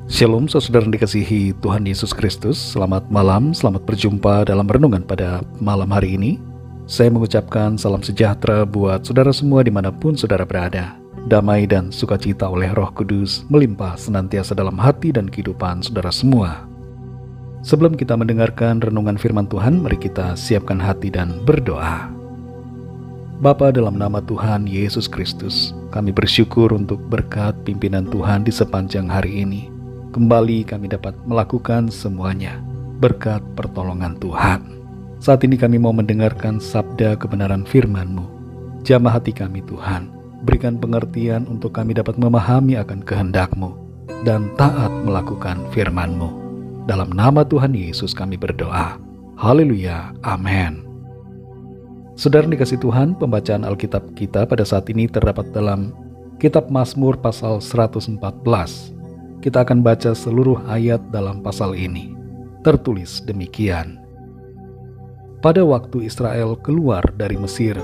Shalom saudara yang dikasihi Tuhan Yesus Kristus. Selamat malam, selamat berjumpa dalam renungan pada malam hari ini. Saya mengucapkan salam sejahtera buat saudara semua dimanapun saudara berada. Damai dan sukacita oleh Roh Kudus melimpah senantiasa dalam hati dan kehidupan saudara semua. Sebelum kita mendengarkan renungan firman Tuhan, mari kita siapkan hati dan berdoa. Bapa, dalam nama Tuhan Yesus Kristus, kami bersyukur untuk berkat pimpinan Tuhan di sepanjang hari ini. Kembali kami dapat melakukan semuanya berkat pertolongan Tuhan. Saat ini kami mau mendengarkan sabda kebenaran firman-Mu. Jamah hati kami Tuhan, berikan pengertian untuk kami dapat memahami akan kehendak-Mu dan taat melakukan firman-Mu. Dalam nama Tuhan Yesus kami berdoa. Haleluya, amin. Saudara dikasih Tuhan, pembacaan Alkitab kita pada saat ini terdapat dalam Kitab Mazmur pasal 114. Kita akan baca seluruh ayat dalam pasal ini. Tertulis demikian. Pada waktu Israel keluar dari Mesir,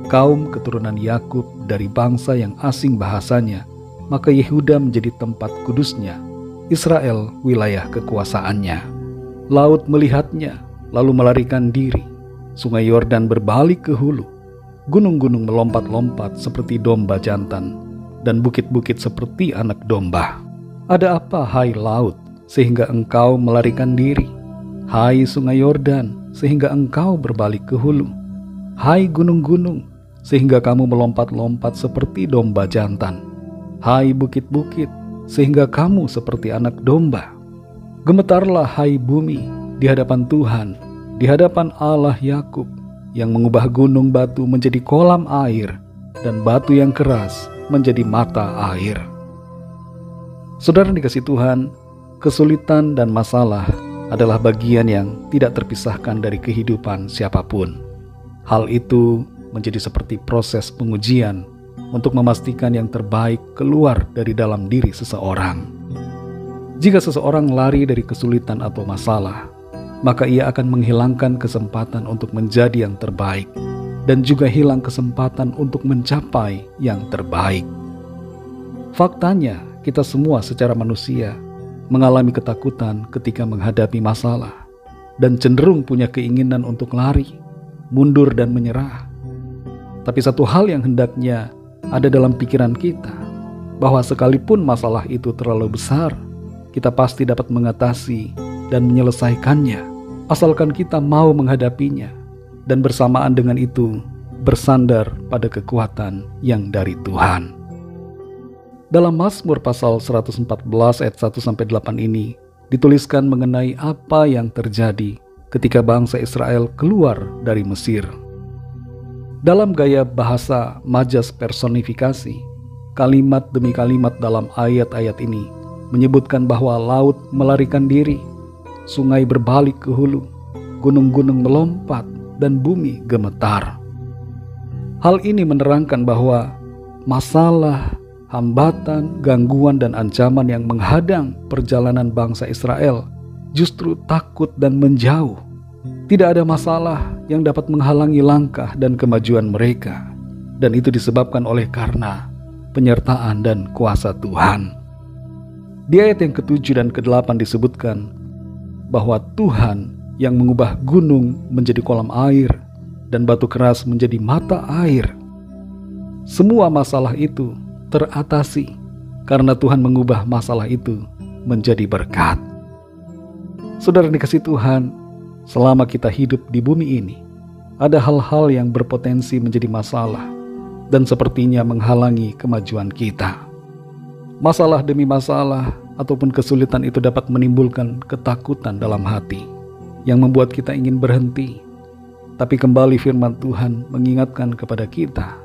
kaum keturunan Yakub dari bangsa yang asing bahasanya, maka Yehuda menjadi tempat kudusnya, Israel wilayah kekuasaannya. Laut melihatnya, lalu melarikan diri. Sungai Yordan berbalik ke hulu. Gunung-gunung melompat-lompat seperti domba jantan, dan bukit-bukit seperti anak domba. Ada apa, hai laut, sehingga engkau melarikan diri? Hai sungai Yordan, sehingga engkau berbalik ke hulu? Hai gunung-gunung, sehingga kamu melompat-lompat seperti domba jantan? Hai bukit-bukit, sehingga kamu seperti anak domba? Gemetarlah hai bumi di hadapan Tuhan, di hadapan Allah Yakub, yang mengubah gunung batu menjadi kolam air, dan batu yang keras menjadi mata air. Saudara dikasih Tuhan, kesulitan dan masalah adalah bagian yang tidak terpisahkan dari kehidupan siapapun. Hal itu menjadi seperti proses pengujian untuk memastikan yang terbaik keluar dari dalam diri seseorang. Jika seseorang lari dari kesulitan atau masalah, maka ia akan menghilangkan kesempatan untuk menjadi yang terbaik dan juga hilang kesempatan untuk mencapai yang terbaik. Faktanya, kita semua secara manusia mengalami ketakutan ketika menghadapi masalah dan cenderung punya keinginan untuk lari, mundur dan menyerah. Tapi satu hal yang hendaknya ada dalam pikiran kita, bahwa sekalipun masalah itu terlalu besar, kita pasti dapat mengatasi dan menyelesaikannya, asalkan kita mau menghadapinya dan bersamaan dengan itu bersandar pada kekuatan yang dari Tuhan. Dalam Mazmur pasal 114 ayat 1-8 ini dituliskan mengenai apa yang terjadi ketika bangsa Israel keluar dari Mesir. Dalam gaya bahasa majas personifikasi, kalimat demi kalimat dalam ayat-ayat ini menyebutkan bahwa laut melarikan diri, sungai berbalik ke hulu, gunung-gunung melompat, dan bumi gemetar. Hal ini menerangkan bahwa masalah, hambatan, gangguan, dan ancaman yang menghadang perjalanan bangsa Israel justru takut dan menjauh. Tidak ada masalah yang dapat menghalangi langkah dan kemajuan mereka, dan itu disebabkan oleh karena penyertaan dan kuasa Tuhan. Di ayat yang ke-7 dan ke-8 disebutkan bahwa Tuhan yang mengubah gunung menjadi kolam air dan batu keras menjadi mata air. Semua masalah itu teratasi karena Tuhan mengubah masalah itu menjadi berkat. Saudara dikasih Tuhan, selama kita hidup di bumi ini, ada hal-hal yang berpotensi menjadi masalah dan sepertinya menghalangi kemajuan kita. Masalah demi masalah ataupun kesulitan itu dapat menimbulkan ketakutan dalam hati yang membuat kita ingin berhenti. Tapi kembali firman Tuhan mengingatkan kepada kita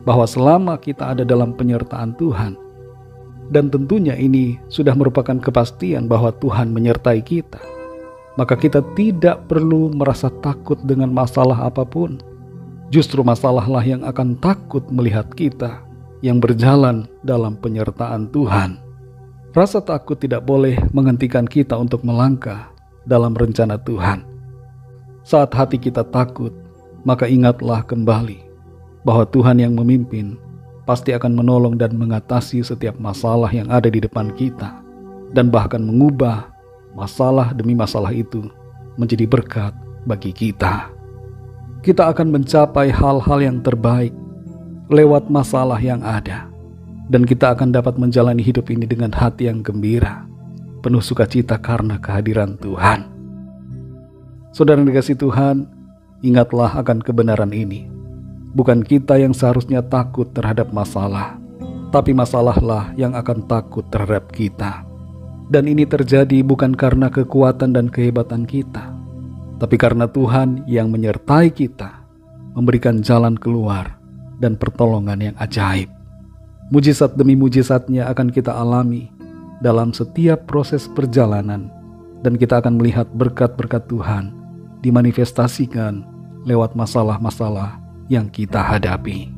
bahwa selama kita ada dalam penyertaan Tuhan, dan tentunya ini sudah merupakan kepastian bahwa Tuhan menyertai kita, maka kita tidak perlu merasa takut dengan masalah apapun. Justru masalahlah yang akan takut melihat kita yang berjalan dalam penyertaan Tuhan. Rasa takut tidak boleh menghentikan kita untuk melangkah dalam rencana Tuhan. Saat hati kita takut, maka ingatlah kembali bahwa Tuhan yang memimpin pasti akan menolong dan mengatasi setiap masalah yang ada di depan kita. dan bahkan mengubah masalah demi masalah itu menjadi berkat bagi kita. Kita akan mencapai hal-hal yang terbaik lewat masalah yang ada, dan kita akan dapat menjalani hidup ini dengan hati yang gembira, penuh sukacita karena kehadiran Tuhan. Saudara yang dikasihi Tuhan, ingatlah akan kebenaran ini. Bukan kita yang seharusnya takut terhadap masalah, tapi masalahlah yang akan takut terhadap kita. Dan ini terjadi bukan karena kekuatan dan kehebatan kita, tapi karena Tuhan yang menyertai kita, memberikan jalan keluar dan pertolongan yang ajaib. Mujizat demi mujizatnya akan kita alami dalam setiap proses perjalanan, dan kita akan melihat berkat-berkat Tuhan dimanifestasikan lewat masalah-masalah yang kita hadapi.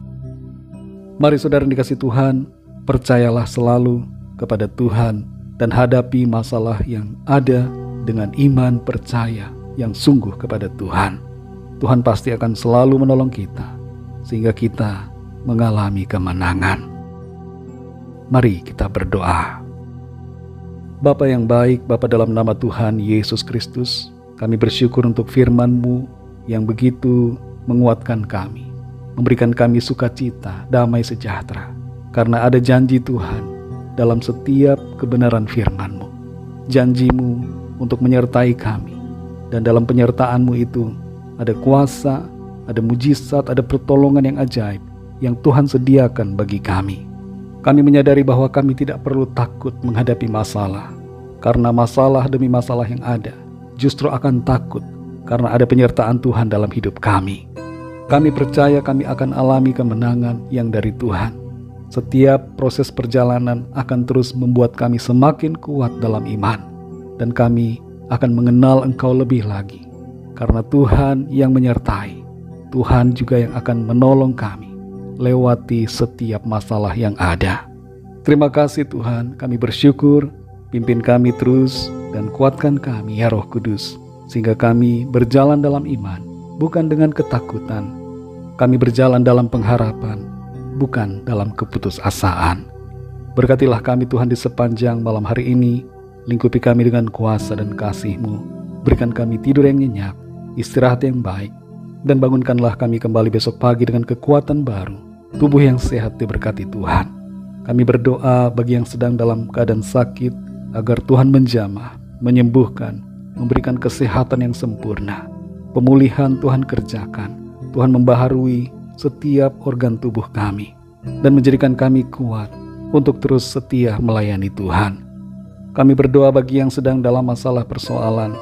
Mari saudara yang dikasihi Tuhan, percayalah selalu kepada Tuhan dan hadapi masalah yang ada dengan iman percaya yang sungguh kepada Tuhan. Tuhan pasti akan selalu menolong kita sehingga kita mengalami kemenangan. Mari kita berdoa. Bapa yang baik, Bapa dalam nama Tuhan Yesus Kristus, kami bersyukur untuk firman-Mu yang begitu menguatkan kami, memberikan kami sukacita, damai sejahtera, karena ada janji Tuhan dalam setiap kebenaran firman-Mu. Janji-Mu untuk menyertai kami, dan dalam penyertaan-Mu itu ada kuasa, ada mujizat, ada pertolongan yang ajaib yang Tuhan sediakan bagi kami. Kami menyadari bahwa kami tidak perlu takut menghadapi masalah, karena masalah demi masalah yang ada justru akan takut karena ada penyertaan Tuhan dalam hidup kami. Kami percaya kami akan alami kemenangan yang dari Tuhan. Setiap proses perjalanan akan terus membuat kami semakin kuat dalam iman, dan kami akan mengenal Engkau lebih lagi, karena Tuhan yang menyertai, Tuhan juga yang akan menolong kami lewati setiap masalah yang ada. Terima kasih Tuhan, kami bersyukur, pimpin kami terus dan kuatkan kami ya Roh Kudus, sehingga kami berjalan dalam iman, bukan dengan ketakutan. Kami berjalan dalam pengharapan, bukan dalam keputusasaan. Berkatilah kami Tuhan di sepanjang malam hari ini, lingkupi kami dengan kuasa dan kasih-Mu, berikan kami tidur yang nyenyak, istirahat yang baik, dan bangunkanlah kami kembali besok pagi dengan kekuatan baru, tubuh yang sehat diberkati Tuhan. Kami berdoa bagi yang sedang dalam keadaan sakit, agar Tuhan menjamah, menyembuhkan, memberikan kesehatan yang sempurna. Pemulihan Tuhan kerjakan, Tuhan membaharui setiap organ tubuh kami, dan menjadikan kami kuat untuk terus setia melayani Tuhan. Kami berdoa bagi yang sedang dalam masalah persoalan,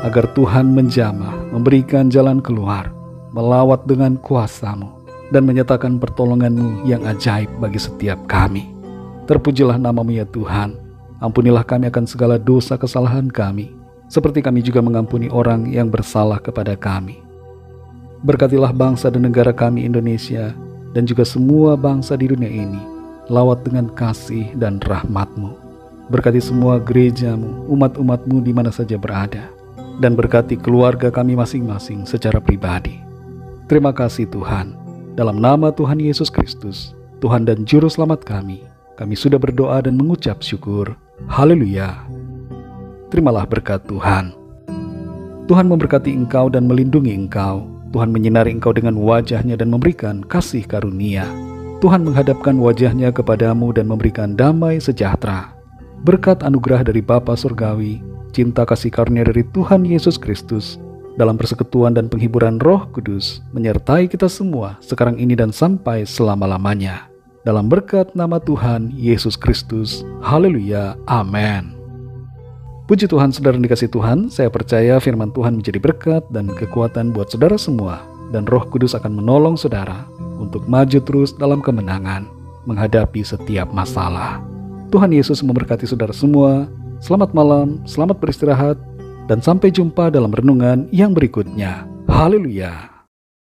agar Tuhan menjamah, memberikan jalan keluar, melawat dengan kuasa-Mu, dan menyatakan pertolongan-Mu yang ajaib bagi setiap kami. Terpujilah nama-Mu ya Tuhan. Ampunilah kami akan segala dosa kesalahan kami, seperti kami juga mengampuni orang yang bersalah kepada kami. Berkatilah bangsa dan negara kami Indonesia, dan juga semua bangsa di dunia ini, lawat dengan kasih dan rahmat-Mu. Berkati semua gereja-Mu, umat-umat-Mu di mana saja berada, dan berkati keluarga kami masing-masing secara pribadi. Terima kasih Tuhan. Dalam nama Tuhan Yesus Kristus, Tuhan dan Juru Selamat kami sudah berdoa dan mengucap syukur. Haleluya. Terimalah berkat Tuhan. Tuhan memberkati engkau dan melindungi engkau. Tuhan menyinari engkau dengan wajah-Nya dan memberikan kasih karunia. Tuhan menghadapkan wajah-Nya kepadamu dan memberikan damai sejahtera. Berkat anugerah dari Bapa Surgawi, cinta kasih karunia dari Tuhan Yesus Kristus, dalam persekutuan dan penghiburan Roh Kudus, menyertai kita semua sekarang ini dan sampai selama-lamanya. Dalam berkat nama Tuhan Yesus Kristus. Haleluya. Amin. Puji Tuhan, saudara yang dikasihi Tuhan, saya percaya firman Tuhan menjadi berkat dan kekuatan buat saudara semua, dan Roh Kudus akan menolong saudara untuk maju terus dalam kemenangan menghadapi setiap masalah. Tuhan Yesus memberkati saudara semua. Selamat malam, selamat beristirahat, dan sampai jumpa dalam renungan yang berikutnya. Haleluya.